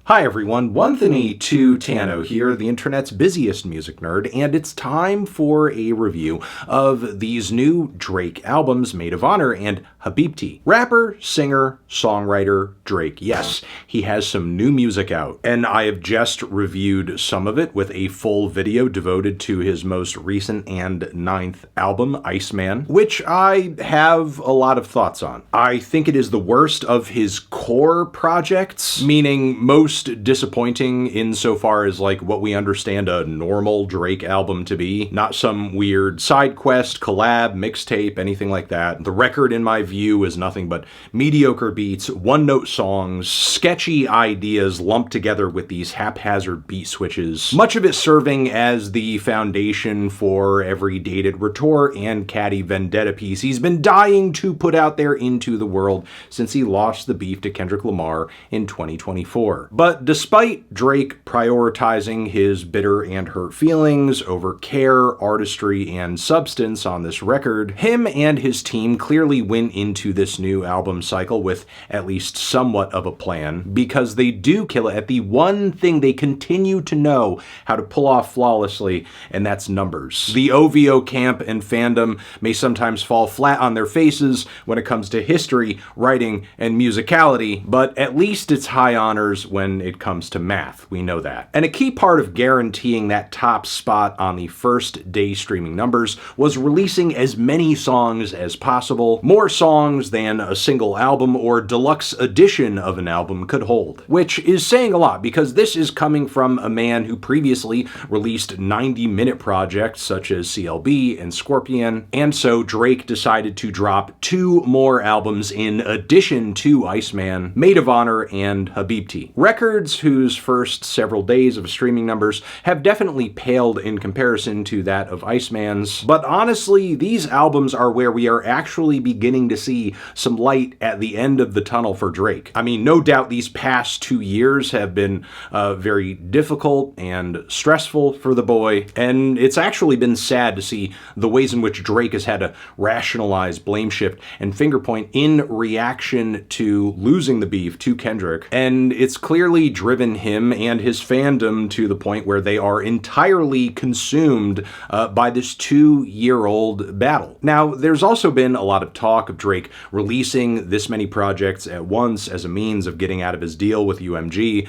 Hi everyone, 132Tano here, the internet's busiest music nerd, and it's time for a review of these new Drake albums, Maid of Honor and Habibti. Rapper, singer, songwriter, Drake. Yes, he has some new music out, and I have just reviewed some of it with a full video devoted to his most recent and 9th album, ICEMAN, which I have a lot of thoughts on. I think it is the worst of his core projects, meaning most disappointing insofar as like what we understand a normal Drake album to be, not some weird side quest, collab, mixtape, anything like that. The record in my view is nothing but mediocre beats, one-note songs, sketchy ideas lumped together with these haphazard beat switches, much of it serving as the foundation for every dated retort and catty vendetta piece he's been dying to put out there into the world since he lost the beef to Kendrick Lamar in 2024. But despite Drake prioritizing his bitter and hurt feelings over care, artistry, and substance on this record, him and his team clearly went into this new album cycle with at least somewhat of a plan, because they do kill it at the one thing they continue to know how to pull off flawlessly, and that's numbers. The OVO camp and fandom may sometimes fall flat on their faces when it comes to history, writing, and musicality, but at least it's high honors when it comes to math. We know that. And a key part of guaranteeing that top spot on the first day streaming numbers was releasing as many songs as possible, more songs than a single album or deluxe edition of an album could hold. Which is saying a lot, because this is coming from a man who previously released 90-minute projects such as CLB and Scorpion, and so Drake decided to drop 2 more albums in addition to ICEMAN, Maid of Honor and Habibti. Records whose first several days of streaming numbers have definitely paled in comparison to that of ICEMAN's, but honestly, these albums are where we are actually beginning to see some light at the end of the tunnel for Drake. I mean, no doubt these past 2 years have been very difficult and stressful for the boy, and it's actually been sad to see the ways in which Drake has had to rationalize, blame shift, and finger point in reaction to losing the beef to Kendrick, and it's clearly driven him and his fandom to the point where they are entirely consumed by this 2-year-old battle. Now, there's also been a lot of talk of Drake releasing this many projects at once as a means of getting out of his deal with UMG.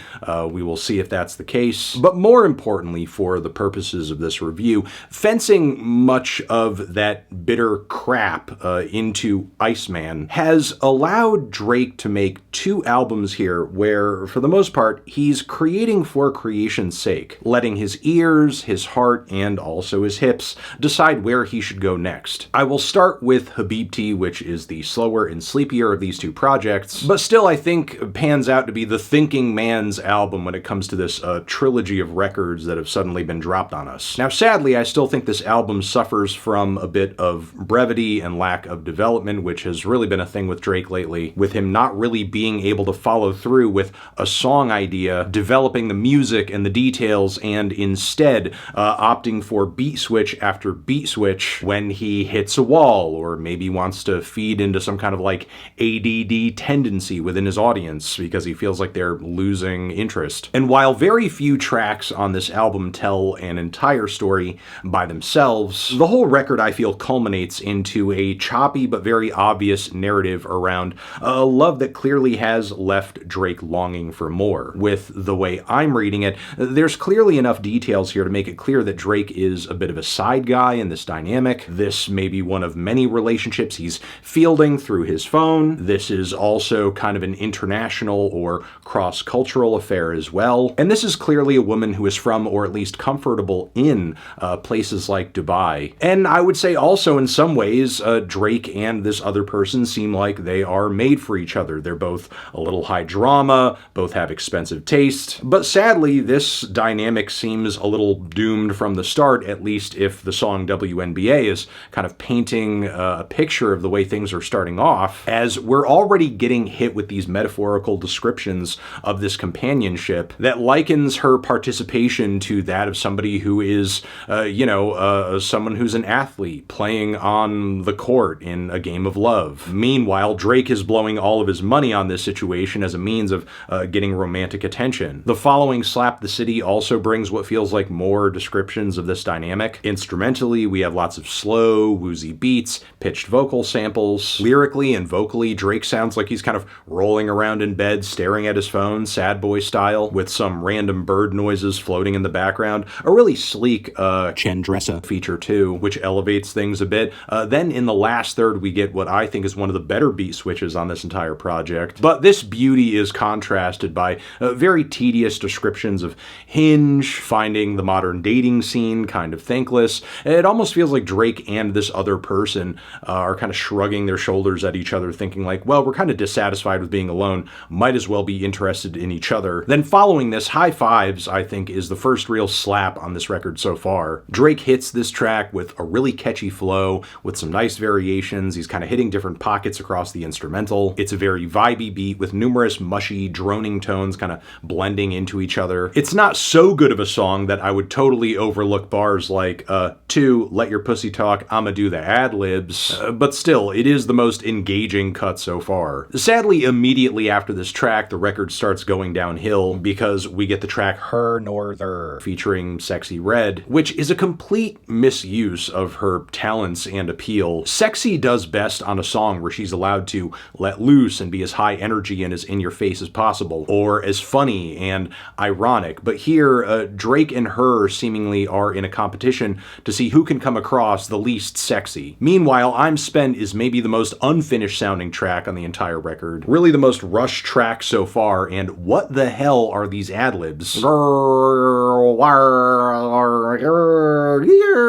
We will see if that's the case. But more importantly, for the purposes of this review, fencing much of that bitter crap into ICEMAN has allowed Drake to make 2 albums here where, for the most part, he's creating for creation's sake, letting his ears, his heart, and also his hips decide where he should go next. I will start with Habibti, which is the slower and sleepier of these 2 projects, but still I think pans out to be the thinking man's album when it comes to this trilogy of records that have suddenly been dropped on us. Now, sadly, I still think this album suffers from a bit of brevity and lack of development, which has really been a thing with Drake lately, with him not really being able to follow through with a song idea, developing the music and the details, and instead opting for beat switch after beat switch when he hits a wall, or maybe wants to feed into some kind of like ADD tendency within his audience because he feels like they're losing interest. And while very few tracks on this album tell an entire story by themselves, the whole record, I feel, culminates into a choppy but very obvious narrative around a love that clearly has left Drake longing for more. With the way I'm reading it, there's clearly enough details here to make it clear that Drake is a bit of a side guy in this dynamic. This may be one of many relationships he's fielding through his phone. This is also kind of an international or cross-cultural affair as well. And this is clearly a woman who is from, or at least comfortable in, places like Dubai. And I would say also in some ways, Drake and this other person seem like they are made for each other. They're both a little high drama, both have expensive taste, but sadly this dynamic seems a little doomed from the start, at least if the song WNBA is kind of painting a picture of the way things are starting off, as we're already getting hit with these metaphorical descriptions of this companionship that likens her participation to that of somebody who is, someone who's an athlete playing on the court in a game of love. Meanwhile, Drake is blowing all of his money on this situation as a means of getting romantic attention. The following Slap the City also brings what feels like more descriptions of this dynamic. Instrumentally, we have lots of slow, woozy beats, pitched vocal samples. Lyrically and vocally, Drake sounds like he's kind of rolling around in bed, staring at his phone, sad boy style, with some random bird noises floating in the background. A really sleek Chandressa feature too, which elevates things a bit. Then in the last third, we get what I think is one of the better beat switches on this entire project. But this beauty is contrasted by very tedious descriptions of Hinge, finding the modern dating scene kind of thankless. It almost feels like Drake and this other person are kind of shrugging their shoulders at each other, thinking like, well, we're kind of dissatisfied with being alone, might as well be interested in each other. Then following this, High Fives, I think, is the first real slap on this record so far. Drake hits this track with a really catchy flow, with some nice variations. He's kind of hitting different pockets across the instrumental. It's a very vibey beat with numerous mushy, droning tones kind of blending into each other. It's not so good of a song that I would totally overlook bars like, 2, let your pussy talk, I'ma do the ad-libs, but still, it is the most engaging cut so far. Sadly, immediately after this track, the record starts going downhill because we get the track Her Norther featuring Sexy Red, which is a complete misuse of her talents and appeal. Sexy does best on a song where she's allowed to let loose and be as high energy and as in your face as possible, or as funny and ironic. But here, Drake and her seemingly are in a competition to see who can come across the least sexy. Meanwhile, I'm Spent is maybe the most unfinished sounding track on the entire record. Really the most rushed track so far, and what the hell are these ad-libs?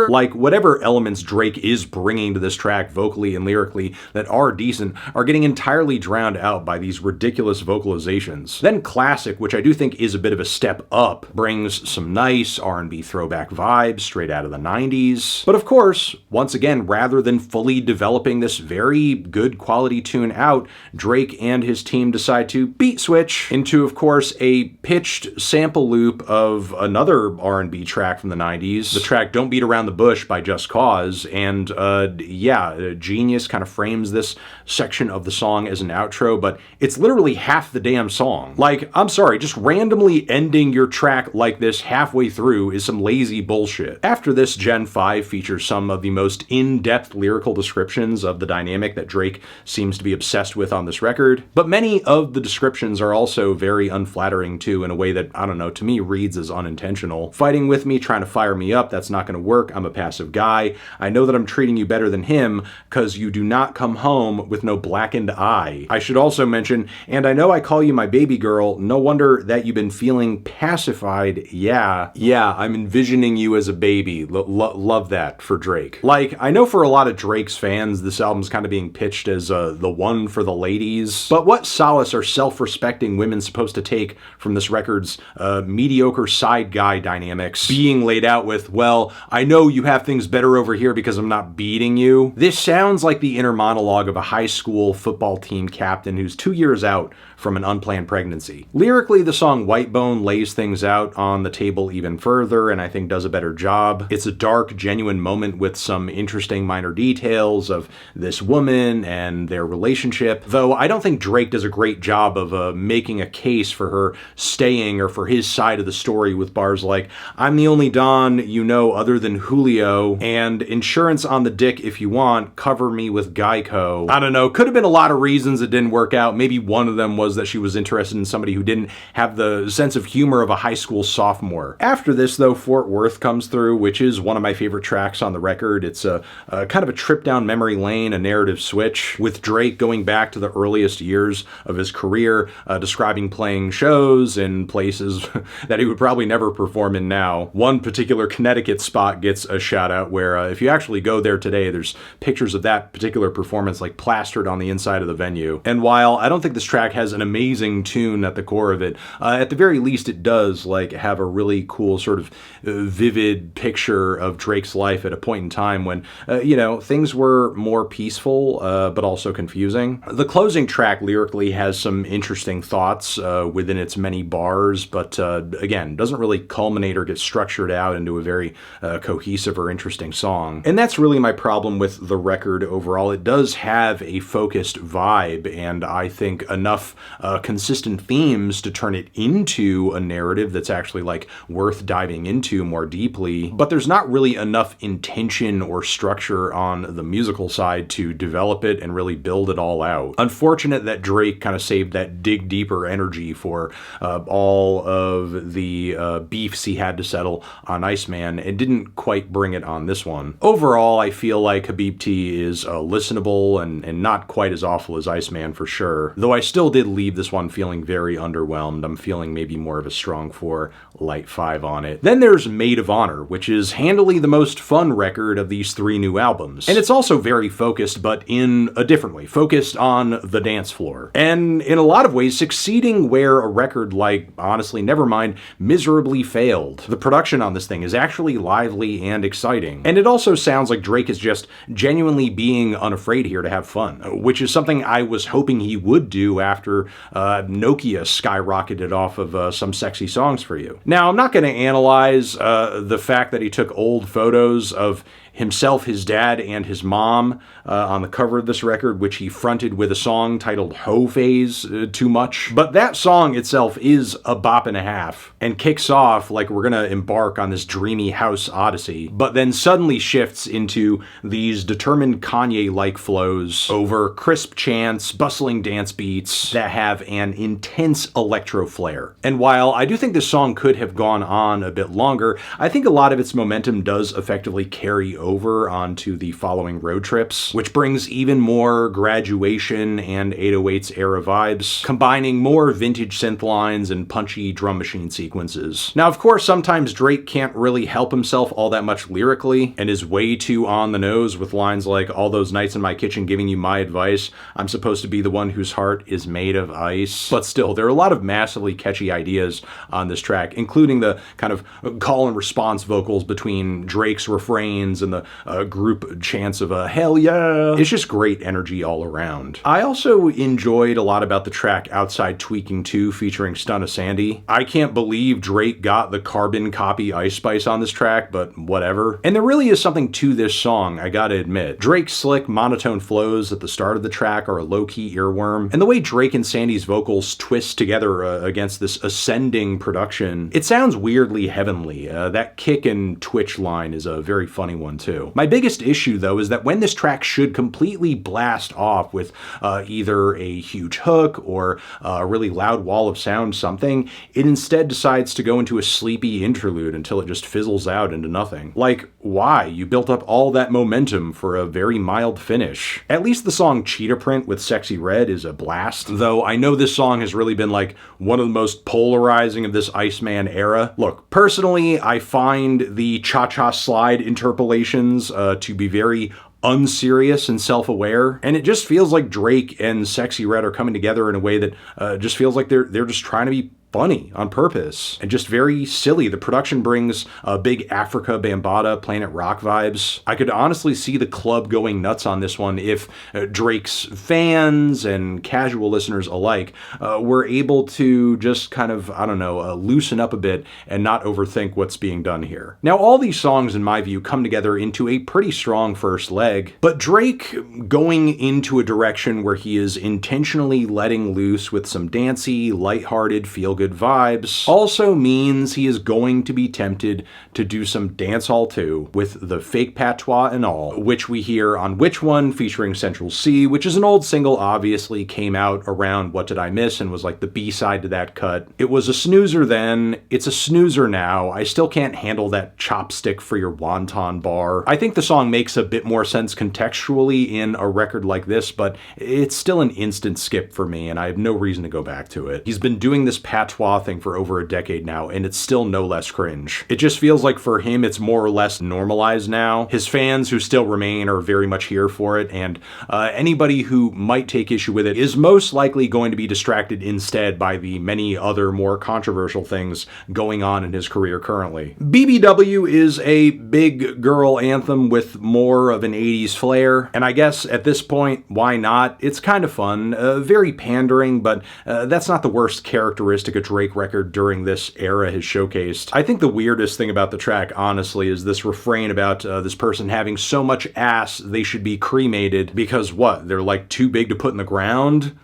Like, whatever elements Drake is bringing to this track vocally and lyrically that are decent are getting entirely drowned out by these ridiculous vocalizations. Then Classic, which I do think is a bit of a step up, brings some nice R&B throwback vibes straight out of the 90s. But of course, once again, rather than fully developing this very good quality tune out, Drake and his team decide to beat switch into, of course, a pitched sample loop of another R&B track from the 90s, the track Don't Beat Around the Bush by Just Cause, and yeah, Genius kind of frames this section of the song as an outro, but it's literally half the damn song. Like, I'm sorry, just randomly ending your track like this halfway through is some lazy bullshit. After this, Gen 5 features some of the most in-depth lyrical descriptions of the dynamic that Drake seems to be obsessed with on this record, but many of the descriptions are also very unflattering too, in a way that, I don't know, to me reads as unintentional. Fighting with me, trying to fire me up, that's not gonna work, I'm a passive guy. I know that I'm treating you better than him, cause you do not come home with no blackened eye. I should also mention, and I know I call you my baby girl, no wonder that you've been feeling pacified. Yeah, I'm envisioning you as a baby. Love that for Drake. Like, I know for a lot of Drake's fans, this album's kind of being pitched as the one for the ladies, but what solace are self-respecting women supposed to take from this record's mediocre side guy dynamics being laid out with, well, I know you have things better over here because I'm not beating you? This sounds like the inner monologue of a high school football team captain who's 2 years out from an unplanned pregnancy. Lyrically, the song White Bone lays things out on the table even further, and I think does a better job. It's a dark, genuine moment with some interesting minor details of this woman and their relationship, though I don't think Drake does a great job of making a case for her staying or for his side of the story with bars like, I'm the only Don you know other than Julio, and insurance on the dick if you want, cover me with Geico. I don't know, could have been a lot of reasons it didn't work out. Maybe one of them was that she was interested in somebody who didn't have the sense of humor of a high school sophomore. After this, though, Fort Worth comes through, which is one of my favorite tracks on the record. It's a kind of a trip down memory lane, a narrative switch, with Drake going back to the earliest years of his career, describing playing shows in places that he would probably never perform in now. One particular Connecticut spot gets a shout out where if you actually go there today, there's pictures of that particular performance like plastered on the inside of the venue. And while I don't think this track has an amazing tune at the core of it, at the very least it does like have a really cool sort of vivid picture of Drake's life at a point in time when you know, things were more peaceful but also confusing. The closing track lyrically has some interesting thoughts within its many bars, but again, doesn't really culminate or get structured out into a very cohesive or interesting song. And that's really my problem with the record overall. It does have a focused vibe, and I think enough consistent themes to turn it into a narrative that's actually like worth diving into more deeply, but there's not really enough intention or structure on the musical side to develop it and really build it all out. Unfortunate that Drake kind of saved that dig deeper energy for all of the beefs he had to settle on ICEMAN and didn't quite bring it on this one. Overall, I feel like Habibti is listenable and not quite as awful as ICEMAN for sure, though I still did leave this one feeling very underwhelmed. I'm feeling maybe more of a strong 4, light 5 on it. Then there's Maid of Honor, which is handily the most fun record of these 3 new albums. And it's also very focused, but in a different way, focused on the dance floor. And in a lot of ways, succeeding where a record like, honestly, Nevermind miserably failed. The production on this thing is actually lively and exciting. And it also sounds like Drake is just genuinely being unafraid here to have fun, which is something I was hoping he would do after Nokia skyrocketed off of Some Sexy Songs for You. Now, I'm not going to analyze the fact that he took old photos of himself, his dad, and his mom on the cover of this record, which he fronted with a song titled Ho Phase too much. But that song itself is a bop and a half and kicks off like we're gonna embark on this dreamy house odyssey, but then suddenly shifts into these determined Kanye-like flows over crisp chants, bustling dance beats that have an intense electro flair. And while I do think this song could have gone on a bit longer, I think a lot of its momentum does effectively carry over onto the following road trips, which brings even more graduation and 808s era vibes, combining more vintage synth lines and punchy drum machine sequences. Now, of course, sometimes Drake can't really help himself all that much lyrically and is way too on the nose with lines like, all those nights in my kitchen giving you my advice, I'm supposed to be the one whose heart is made of ice. But still, there are a lot of massively catchy ideas on this track, including the kind of call and response vocals between Drake's refrains and the group chants of hell yeah. It's just great energy all around. I also enjoyed a lot about the track Outside Tweaking 2 featuring Stunna Sandy. I can't believe Drake got the carbon copy Ice Spice on this track, but whatever. And there really is something to this song, I gotta admit. Drake's slick monotone flows at the start of the track are a low-key earworm, and the way Drake and Sandy's vocals twist together against this ascending production, it sounds weirdly heavenly. That kick and twitch line is a very funny one too. My biggest issue though is that when this track should completely blast off with either a huge hook or a really loud wall of sound something, it instead decides to go into a sleepy interlude until it just fizzles out into nothing. Like, why? You built up all that momentum for a very mild finish. At least the song Cheetah Print with Sexy Red is a blast, though I know this song has really been like one of the most polarizing of this ICEMAN era. Look, personally, I find the cha-cha slide interpolations to be very unserious and self-aware, and it just feels like Drake and Sexy Red are coming together in a way that just feels like they're just trying to be funny on purpose and just very silly. The production brings big Africa Bambaataa Planet Rock vibes. I could honestly see the club going nuts on this one if Drake's fans and casual listeners alike were able to just kind of, I don't know, loosen up a bit and not overthink what's being done here. Now, all these songs, in my view, come together into a pretty strong first leg, but Drake going into a direction where he is intentionally letting loose with some dancey, lighthearted, feel-good vibes also means he is going to be tempted to do some dancehall too, with the fake patois and all, which we hear on Which One featuring Central C, which is an old single, obviously came out around What Did I Miss and was like the B-side to that cut. It was a snoozer then, it's a snoozer now. I still can't handle that chopstick for your wonton bar. I think the song makes a bit more sense contextually in a record like this, but it's still an instant skip for me and I have no reason to go back to it. He's been doing this patois thing for over a decade now, and it's still no less cringe. It just feels like for him it's more or less normalized now. His fans who still remain are very much here for it, and anybody who might take issue with it is most likely going to be distracted instead by the many other more controversial things going on in his career currently. BBW is a big girl anthem with more of an 80s flair, and I guess at this point, why not? It's kind of fun, very pandering, but that's not the worst characteristic a Drake record during this era has showcased. I think the weirdest thing about the track, honestly, is this refrain about this person having so much ass they should be cremated because what? They're like too big to put in the ground?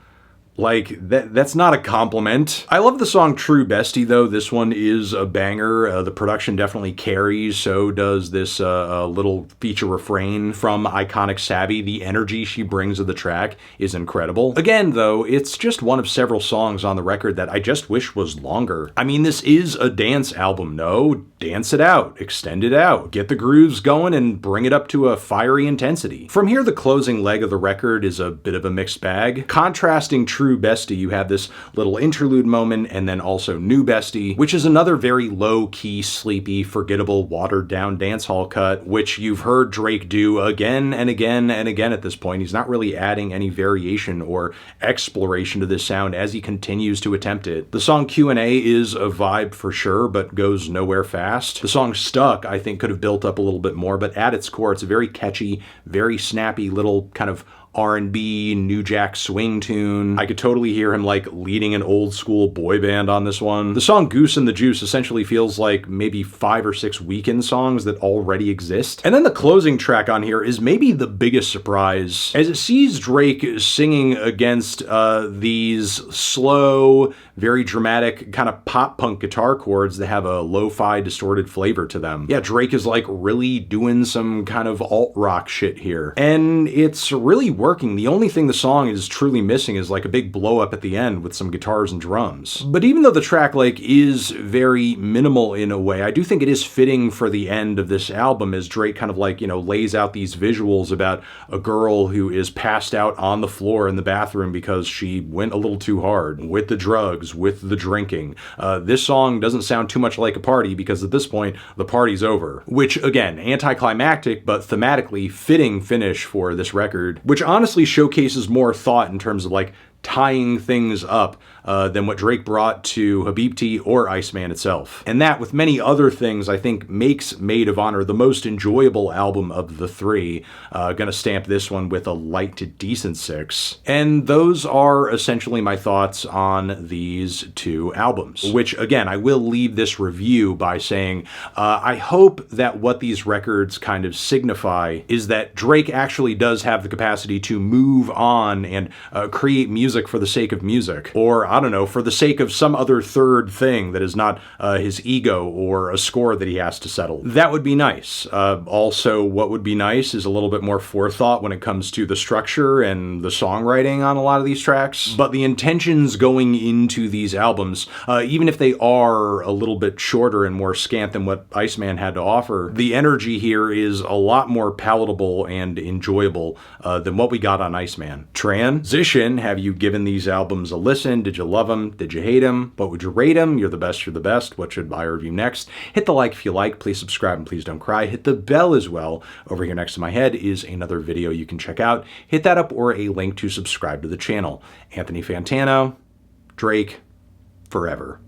Like, that's not a compliment. I love the song True Bestie, though. This one is a banger. The production definitely carries. So does this little feature refrain from iconic Sabi. The energy she brings to the track is incredible. Again, though, it's just one of several songs on the record that I just wish was longer. I mean, this is a dance album. No, dance it out, extend it out, get the grooves going and bring it up to a fiery intensity. From here, the closing leg of the record is a bit of a mixed bag. Contrasting True Bestie, you have this little interlude moment, and then also New Bestie, which is another very low-key, sleepy, forgettable, watered-down dancehall cut, which you've heard Drake do again and again and again at this point. He's not really adding any variation or exploration to this sound as he continues to attempt it. The song Q&A is a vibe for sure, but goes nowhere fast. The song Stuck, I think, could have built up a little bit more, but at its core, it's a very catchy, very snappy little kind of R&B, New Jack swing tune. I could totally hear him like leading an old school boy band on this one. The song Goose and the Juice essentially feels like maybe 5 or 6 Weeknd songs that already exist. And then the closing track on here is maybe the biggest surprise, as it sees Drake singing against these slow, very dramatic kind of pop punk guitar chords that have a lo-fi distorted flavor to them. Yeah, Drake is like really doing some kind of alt rock shit here. And it's really working. The only thing the song is truly missing is like a big blow up at the end with some guitars and drums. But even though the track like is very minimal in a way, I do think it is fitting for the end of this album as Drake kind of like, you know, lays out these visuals about a girl who is passed out on the floor in the bathroom because she went a little too hard with the drugs, with the drinking. This song doesn't sound too much like a party because at this point the party's over, which again, anticlimactic but thematically fitting finish for this record, which honestly showcases more thought in terms of like tying things up than what Drake brought to Habibti or ICEMAN itself. And that, with many other things, I think makes Maid of Honor the most enjoyable album of the three. Gonna stamp this one with a light to decent 6. And those are essentially my thoughts on these two albums, which again, I will leave this review by saying, I hope that what these records kind of signify is that Drake actually does have the capacity to move on and create music for the sake of music, or I don't know, for the sake of some other third thing that is not his ego or a score that he has to settle. That would be nice. Also, what would be nice is a little bit more forethought when it comes to the structure and the songwriting on a lot of these tracks. But the intentions going into these albums, even if they are a little bit shorter and more scant than what ICEMAN had to offer, the energy here is a lot more palatable and enjoyable than what we got on ICEMAN. Transition, have you given these albums a listen? Did you love them? Did you hate them? What would you rate them? You're the best, you're the best. What should I review next? Hit the like if you like. Please subscribe and please don't cry. Hit the bell as well. Over here next to my head is another video you can check out. Hit that up or a link to subscribe to the channel. Anthony Fantano, Drake, forever.